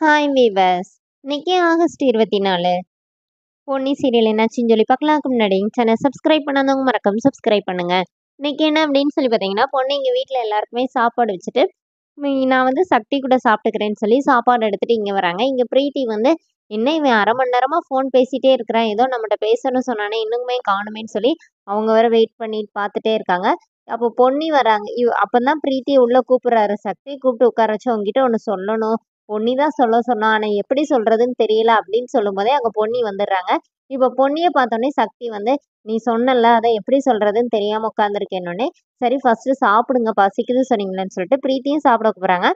Hi viewers. இன்னைக்கு August 24. Ponni serial என்னாச்சுன்னு சொல்லி பார்க்கலாம்க்கு முன்னாடி சேனல் சப்ஸ்கிரைப் பண்ணாதவங்க மறக்காம சப்ஸ்கிரைப் பண்ணுங்க. இன்னைக்கு என்ன அப்படின்னு சொல்லி பார்த்தீங்கன்னா, பொண்ணு எங்கள் வீட்டில் எல்லாருக்குமே சாப்பாடு வச்சுட்டு நான் வந்து சக்தி கூட சாப்பிட்டுக்கிறேன்னு சொல்லி சாப்பாடு எடுத்துட்டு இங்கே வராங்க. இங்கே பிரீத்தி வந்து என்ன இவன் அரை மணி நேரமா ஃபோன் பேசிட்டே இருக்கிறான், ஏதோ நம்மகிட்ட பேசணும்னு சொன்னானே இன்னுமே காணுமேன்னு சொல்லி அவங்க வேற வெயிட் பண்ணி பார்த்துட்டே இருக்காங்க. அப்போ பொன்னி வராங்க. அப்பதான் பிரீத்தியை உள்ள கூப்பிடுறாரு. சக்தி கூப்பிட்டு உட்கார வச்சு உங்ககிட்ட ஒன்று சொல்லணும். பொன்னி தான் சொல்ல சொன்னா, ஆனா எப்படி சொல்றதுன்னு தெரியல அப்படின்னு சொல்லும்போதே அங்க பொன்னி வந்துடுறாங்க. இப்ப பொன்னிய பார்த்தோன்னே சக்தி வந்து, நீ சொன்னல அதை எப்படி சொல்றதுன்னு தெரியாம உட்காந்துருக்கேன்னொடனே, சரி ஃபர்ஸ்ட் சாப்பிடுங்க பசிக்குதுன்னு சொன்னீங்களேன்னு சொல்லிட்டு பிரீத்தியும் சாப்பிட கூப்பிடுறாங்க.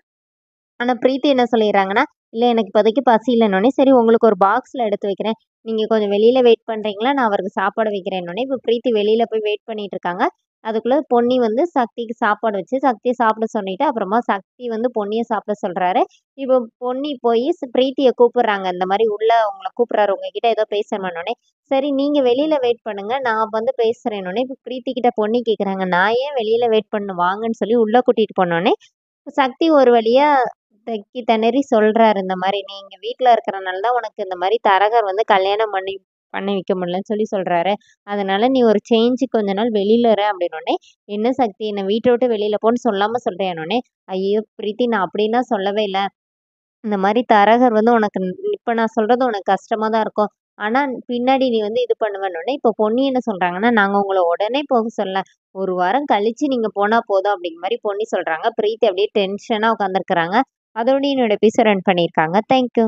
ஆனா பிரீத்தி என்ன சொல்லிடுறாங்கன்னா, இல்ல எனக்கு இப்போதைக்கு பசி இல்லைன்னொடனே, சரி உங்களுக்கு ஒரு பாக்ஸ்ல எடுத்து வைக்கிறேன். நீங்க கொஞ்சம் வெளியில வெயிட் பண்றீங்களா? நான் அவருக்கு சாப்பாடு வைக்கிறேன்னொடனே, இப்போ பிரீத்தி வெளியில போய் வெயிட் பண்ணிட்டு இருக்காங்க. அதுக்குள்ள பொன்னி வந்து சக்திக்கு சாப்பாடு வச்சு சக்தியை சாப்பிட சொல்லிட்டு, அப்புறமா சக்தி வந்து பொன்னிய சாப்பிட சொல்றாரு. இப்போ பொன்னி போய் பிரீத்திய கூப்பிடுறாங்க. இந்த மாதிரி உள்ள உங்களை கூப்பிடுறாரு, உங்ககிட்ட ஏதோ பேசணும்னோடனே, சரி நீங்க வெளியில வெயிட் பண்ணுங்க, நான் வந்து பேசுறேன்னொடனே, இப்போ பிரீத்தி கிட்ட பொன்னி கேக்குறாங்க, நான் ஏன் வெளியில வெயிட் பண்ணணும் வாங்கன்னு சொல்லி உள்ள கூட்டிட்டு போனோடனே, சக்தி ஒரு வழியா தக்கி திணறி சொல்றாரு. இந்த மாதிரி நீங்க வீட்ல இருக்கிறனால தான் உனக்கு இந்த மாதிரி தரகர் வந்து கல்யாணம் பண்ணி பண்ணி வைக்க முடியலன்னு சொல்லி சொல்றாரு. அதனால நீ ஒரு சேஞ்சு கொஞ்ச நாள் வெளியில இரு அப்படின்னோடனே, என்ன சக்தி என்ன வீட்டை விட்டு வெளியில போன்னு சொல்லாம சொல்றேன்னொடனே, ஐயோ பிரீத்தி நான் அப்படின்னா சொல்லவே இல்லை. இந்த மாதிரி தரகர் வந்து உனக்கு இப்ப நான் சொல்றது உனக்கு கஷ்டமா தான் இருக்கும். ஆனா பின்னாடி நீ வந்து இது பண்ணுவேன்னொடனே, இப்போ பொன்னி என்ன சொல்றாங்கன்னா, நாங்க உங்களை உடனே போக சொல்ல, ஒரு வாரம் கழிச்சு நீங்க போனா போதும் அப்படிங்கிற மாதிரி பொன்னி சொல்றாங்க. பிரீத்தி அப்படியே டென்ஷனா உட்காந்துருக்குறாங்க. அதோட என்னோட எபிசோட் ரன் பண்ணியிருக்காங்க. தேங்க்யூ.